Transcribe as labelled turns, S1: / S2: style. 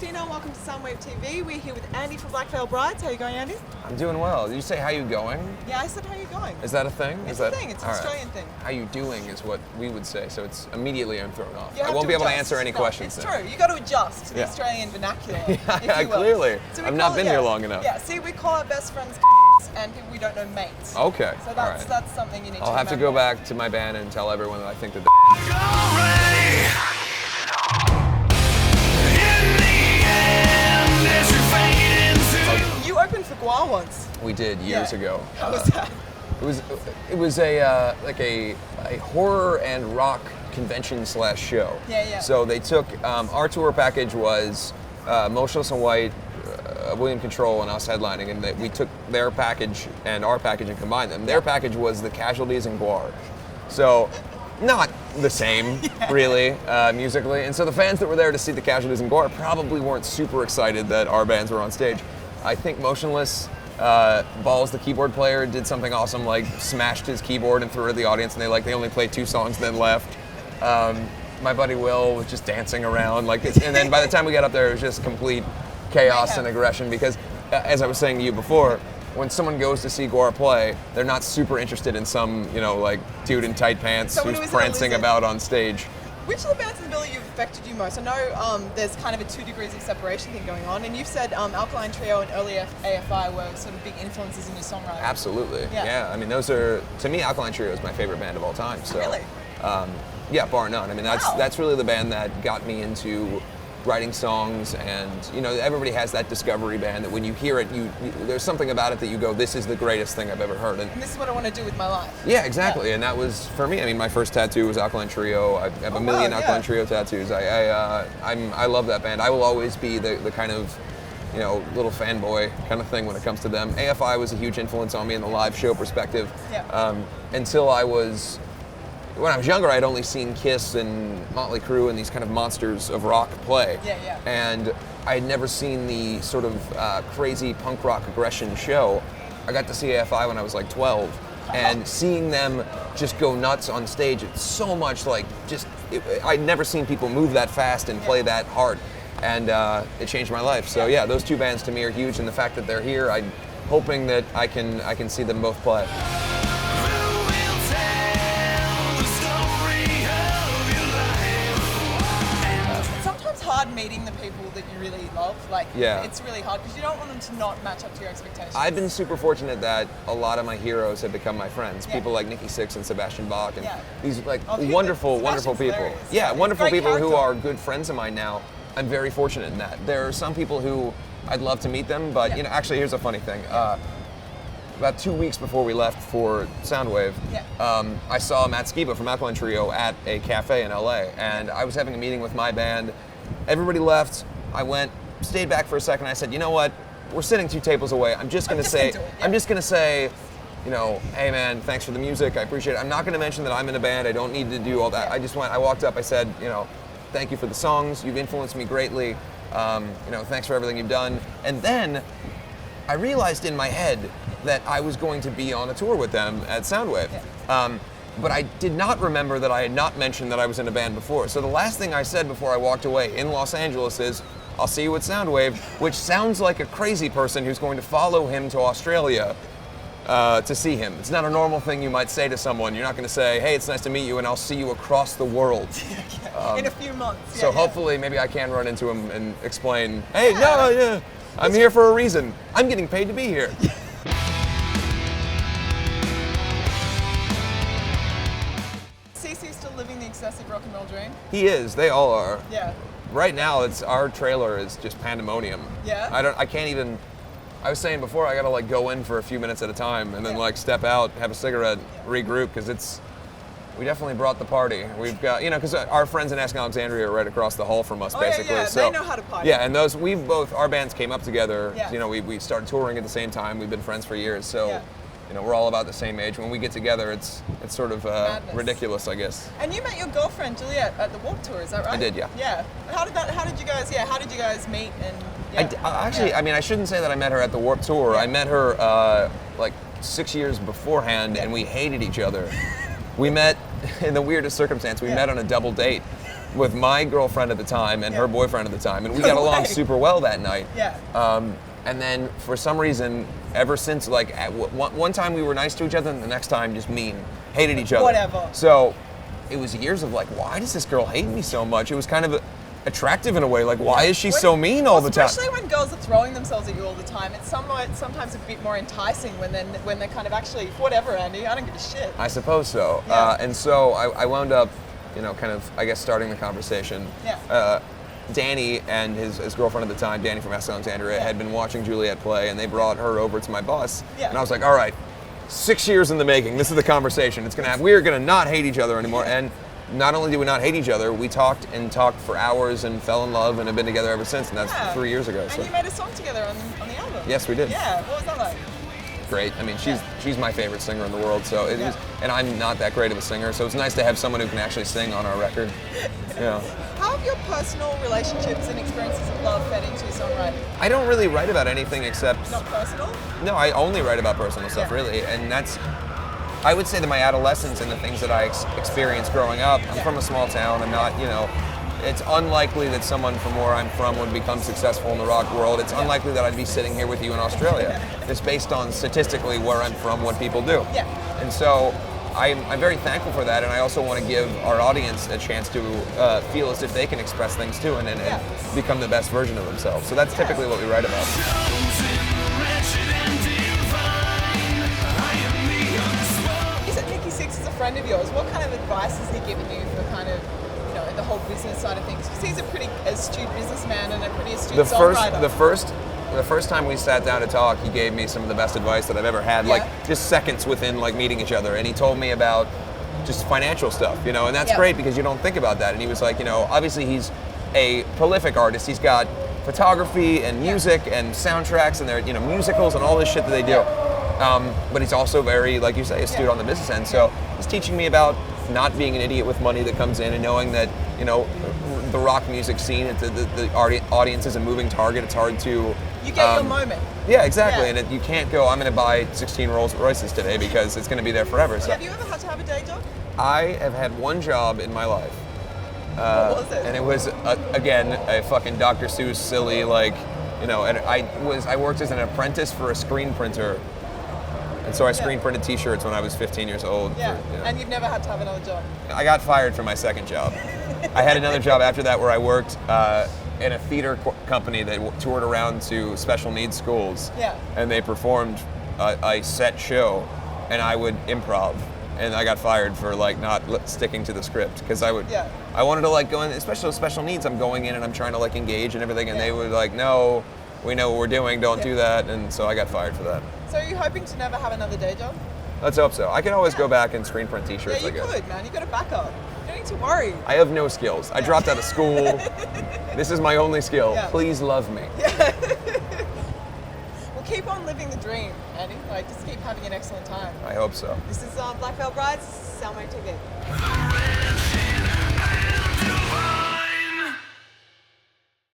S1: Christina and welcome to Soundwave TV. We're here with Andy from Black Veil Brides. How are you going, Andy?
S2: I'm doing well. Did you say how you going?
S1: Yeah, I said how you going.
S2: Is that a thing?
S1: It's a thing. It's an Australian thing.
S2: How you doing is what we would say, so it's immediately I'm thrown off.
S1: I
S2: won't be able to answer any questions.
S1: It's true. You got to adjust to the Australian vernacular, if you will.
S2: Clearly.
S1: So
S2: I've not been here long enough.
S1: Yeah, see, we call our best friends and people we don't know mates.
S2: Okay.
S1: So that's something you need to
S2: I'll have to
S1: remember.
S2: go back to my band and tell everyone that I think that
S1: You opened for Gua once.
S2: we did years ago.
S1: How was that?
S2: It was a like a horror and rock convention / show.
S1: Yeah.
S2: So they took our tour package was Motionless in White, William Control, and us headlining, and we took their package and our package and combined them. Their package was the Casualties and Guar. So not the same, really, musically. And so the fans that were there to see the Casualties and Guar probably weren't super excited that our bands were on stage. I think Motionless, Balls, the keyboard player, did something awesome, like smashed his keyboard and threw it at the audience, and they only played 2 songs and then left. My buddy Will was just dancing around, and then by the time we got up there, it was just complete chaos and aggression, because, as I was saying to you before, when someone goes to see Guar play, they're not super interested in some, dude in tight pants who's prancing about on stage.
S1: Which of the bands in the bill have affected you most? I know there's kind of a 2 degrees of separation thing going on, and you've said Alkaline Trio and early AFI were sort of big influences in your songwriting.
S2: Absolutely, yeah. I mean, those are, to me, Alkaline Trio is my favorite band of all time. So,
S1: really?
S2: Yeah, bar none. I mean, that's really the band that got me into writing songs, and everybody has that discovery band that when you hear it, there's something about it that you go, this is the greatest thing I've ever heard.
S1: And this is what I want to do with my life.
S2: Yeah, exactly. Yeah. And that was, for me, I mean, my first tattoo was Alkaline Trio. I have a million Alkaline Trio tattoos. I love that band. I will always be the kind of, little fanboy kind of thing when it comes to them. AFI was a huge influence on me in the live show perspective.
S1: Yeah.
S2: Until when I was younger, I'd only seen Kiss and Motley Crue and these kind of monsters of rock play.
S1: Yeah.
S2: And I had never seen the sort of crazy punk rock aggression show. I got to see AFI when I was like 12. And seeing them just go nuts on stage, it's so much like I'd never seen people move that fast and play that hard. And it changed my life. So yeah, those 2 bands to me are huge, and the fact that they're here, I'm hoping that I can see them both play.
S1: Hard meeting the people that you really love. It's really hard because you don't want them to not match up to your expectations.
S2: I've been super fortunate that a lot of my heroes have become my friends.
S1: Yeah.
S2: People like Nikki Sixx and Sebastian Bach, and these wonderful people.
S1: Hilarious.
S2: Yeah, wonderful
S1: Great
S2: people
S1: character.
S2: who are good friends of mine now. I'm very fortunate in that. There are some people who I'd love to meet them, but actually, here's a funny thing. About 2 weeks before we left for Soundwave, I saw Matt Skiba from Alkaline Trio at a cafe in LA, and I was having a meeting with my band. Everybody left. I stayed back for a second. I said, you know what? We're sitting 2 tables away. I'm just gonna say, hey man, thanks for the music. I appreciate it. I'm not gonna mention that I'm in a band. I don't need to do all that. I walked up. I said, thank you for the songs. You've influenced me greatly. Thanks for everything you've done. And then I realized in my head that I was going to be on a tour with them at Soundwave. But I did not remember that I had not mentioned that I was in a band before. So the last thing I said before I walked away in Los Angeles is, I'll see you at Soundwave, which sounds like a crazy person who's going to follow him to Australia to see him. It's not a normal thing you might say to someone. You're not going to say, hey, it's nice to meet you, and I'll see you across the world.
S1: In a few months.
S2: So hopefully maybe I can run into him and explain, hey, I'm here for a reason. I'm getting paid to be here.
S1: Still living the excessive rock and roll dream?
S2: He is. They all are.
S1: Yeah.
S2: Right now, our trailer is just pandemonium.
S1: Yeah?
S2: I can't even. I was saying before, I gotta go in for a few minutes at a time, and then step out, have a cigarette, regroup, because we definitely brought the party. We've got, because our friends in Asking Alexandria are right across the hall from us, basically.
S1: Yeah.
S2: So
S1: they know how to party.
S2: Yeah, and our bands came up together. Yeah. We started touring at the same time. We've been friends for years, so. We're all about the same age. When we get together, it's sort of ridiculous, I guess.
S1: And you met your girlfriend Juliet at the Warped Tour, is that right?
S2: I did, yeah.
S1: Yeah. How did you guys meet? And
S2: I shouldn't say that I met her at the Warped Tour. I met her 6 years beforehand, and we hated each other. We met in the weirdest circumstance. We met on a double date. with my girlfriend at the time and
S1: Yeah.
S2: her boyfriend at the time, and we
S1: No
S2: got along
S1: way.
S2: super well that night.
S1: Yeah.
S2: And then for some reason, ever since, like, one time we were nice to each other, and the next time just mean, hated each other.
S1: Whatever.
S2: So it was years of like, why does this girl hate me so much? It was kind of attractive in a way. Like, why is she so mean all the time?
S1: Especially when girls are throwing themselves at you all the time. It's sometimes a bit more enticing when they're kind of actually, whatever, Andy, I don't give a shit.
S2: I suppose so.
S1: Yeah.
S2: And so I wound up, kind of, I guess, starting the conversation.
S1: Yeah.
S2: Danny and his girlfriend at the time, Danny from S. Alexandria,
S1: Yeah.
S2: had been watching Juliet play, and they brought her over to my bus.
S1: Yeah.
S2: And I was like, all right, 6 years in the making. This is the conversation. We're gonna not hate each other anymore. And not only did we not hate each other, we talked for hours and fell in love and have been together ever since. And that's 3 years ago.
S1: And
S2: So
S1: you made a song together on the album.
S2: yes, we did.
S1: Yeah, what was that like?
S2: Great. I mean, she's my favorite singer in the world. So it was, and I'm not that great of a singer. So it's nice to have someone who can actually sing on our record.
S1: How have your personal relationships and experiences of love fed into your songwriting?
S2: I don't really write about anything except.
S1: Not personal?
S2: No, I only write about personal stuff,
S1: Yeah.
S2: really, and that's. I would say that my adolescence and the things that I experienced growing up. I'm from a small town. I'm not, It's unlikely that someone from where I'm from would become successful in the rock world. It's unlikely that I'd be sitting here with you in Australia. It's based on statistically where I'm from, what people do.
S1: Yeah.
S2: And so I'm very thankful for that, and I also want to give our audience a chance to feel as if they can express things too and become the best version of themselves. So that's typically what we write about.
S1: You said Nikki Sixx is a friend of yours. What kind of advice has he given you for kind of, the whole business side of things? Because he's a pretty astute businessman and a pretty astute songwriter.
S2: The first time we sat down to talk, he gave me some of the best advice that I've ever had,
S1: Yeah.
S2: like just seconds within like meeting each other. And he told me about just financial stuff, and that's
S1: Yeah.
S2: great because you don't think about that. And he was like, obviously he's a prolific artist. He's got photography and music and soundtracks and there, musicals and all this shit that they do. But he's also very, like you say, astute on the business end. So he's teaching me about not being an idiot with money that comes in and knowing that, the rock music scene, the audience is a moving target. It's hard to...
S1: You get your moment.
S2: Yeah, exactly.
S1: Yeah.
S2: And you can't go, I'm going to buy 16 Rolls Royces today because it's going to be there forever. So
S1: Have you ever had to have a day job?
S2: I have had one job in my life.
S1: What was it?
S2: And it was, again, a fucking Dr. Seuss silly, and I worked as an apprentice for a screen printer. And so I screen printed t-shirts when I was 15 years old.
S1: Yeah. And you've never had to have another job?
S2: I got fired from my second job. I had another job after that where I worked in a theater company that toured around to special needs schools.
S1: Yeah.
S2: And they performed a set show, and I would improv. And I got fired for not sticking to the script because I wanted to go in, especially with special needs. I'm going in and I'm trying to engage and everything, and they would no, we know what we're doing, don't do that. And so I got fired for that.
S1: So are you hoping to never have another day job?
S2: Let's hope so. I can always go back and screen print t-shirts,
S1: Yeah, you
S2: I guess.
S1: could, man. You got a backup. You don't need to worry.
S2: I have no skills. I dropped out of school. This is my only skill.
S1: Yeah.
S2: Please love me.
S1: Well, keep on living the dream, Andy. Just keep having an excellent time.
S2: I hope so.
S1: This is Black Veil Brides, Soundwave TV.